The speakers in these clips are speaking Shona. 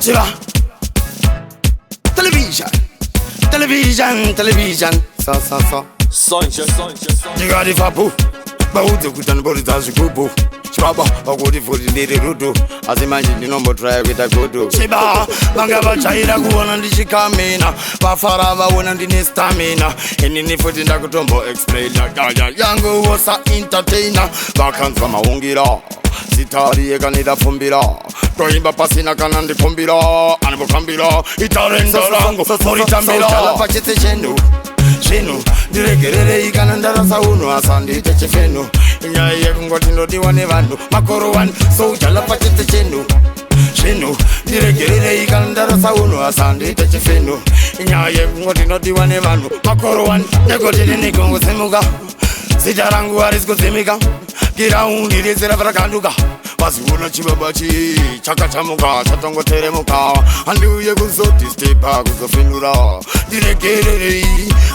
Chiva. Television. So. You got it for boo. Bahudu kutan body tazi kubu. Chibaba, ogodi for the lady rudu. As imagine the number try with a kudu. Chiba, bangaba chaira kuona ndichikamina. Bafarava wona ndine stamina. Inini futi ndakutombo explainer. Yangu was a entertainer. Bakan from a ungira. Sitari ekanida fumbira. Toimba pasina kanandi fumbira. Anibukambira. Itarenda rango. Moritambira. Souljah pachete Chinhu. Ndiregerere ikanandara sauno asandi techefeno. Inyaya kungoti ndodiwa nevanhu. Makoro one. Souljah pachete Chinhu. Ndiregerere ikanandara sauno asandi techefeno. Inyaya kungoti ndodiwa nevanhu. Makoro one. Negoti nikongo semuka. Sijarangu arizkozimika. Giraundi rezera varakanduka. Vazivona chibabachi chakachamuka chatongoteremuka. Andiuye kuzodistepa kuzofenura. Ndiregerere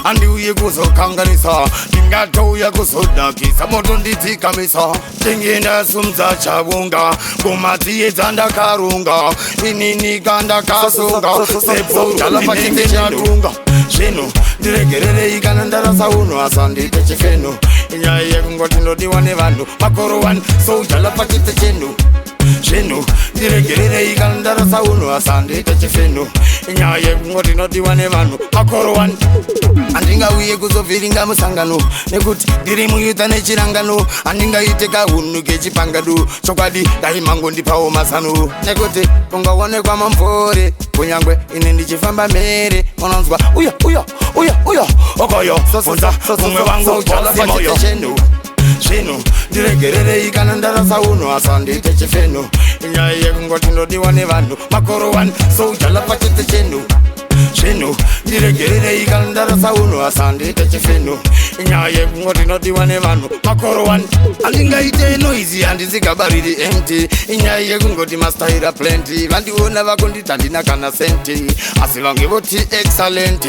andiuye kuzokanganisa. Ndingatouya kuzodakisa moto ndidzikamisa. Ndingenda sumza chavunga kumadziyedza ndakarunga. Inini kandakasunga Souljah pachete Chinhu. Ndiregerere ikanandara sauno asandite chifeno. Inyaya kungoti ndodiwa nevanhu. Makoro one. Souljah pachete Chinhu. Ndiregerere ikanandara sauno asandite chifeno. Inyaya kungoti ndodiwa nevanhu. Makoro one. Andingauye kuzovhiringa musangano nekuti ndiri muyuta nechirangano. Andingaite kahunu kechipangadu. Chokwadi dai mango ndipawo mazano nekuti kungaonekwa mamvore. Kunyangwe ine ndichifamba mere unonzwa uya okoyo sosa umwe wangu Souljah pachete Chinhu. Ndiregerere ikanandara sauno asandite chifeno. Inyaya kungoti ndodiwa nevanhu. Makoro one. Souljah pachete Chinhu. Ndiregerere ikanandara sauno asandite chifeno. Inyaya kungoti ndodiwa nevanhu. Makoro one. Andingaite noisy handizikabariri empty. Inyaya kungoti mastaira plenty. Vandiona vakondita ndina kana senti. Asi vange voti excellent.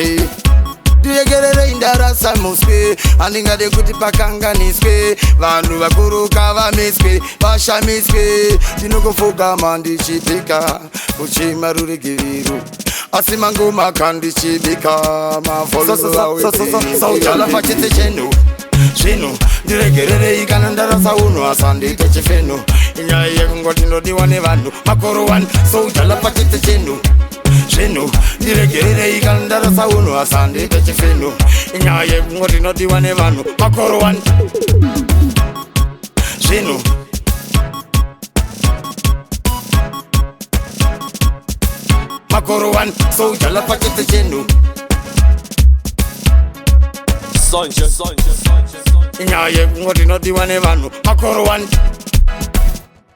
Ndiregerere indarasa muswe. Andingade kuti pakanganiswe. Vanhu vakuruka vamiswe. Vashamiswe. Ndinongofugama ndichipika kuchimarurikiriru. Asi mangu makandichibika. Souljah pachete Chinhu. Ndiregerere ikanandara sauno asandite chifeno. Inyaya kungoti ndodiwa nevanhu. Makoro one. Souljah pachete Chinhu. Ndiregerere ikanandara sauno asandite chifeno. Inyaya kungoti ndodiwa nevanhu. Makoro one. Zvinhu. Makoro one. Souljah pachete Chinhu. Inyaya kungoti ndodiwa nevanhu. Makoro one.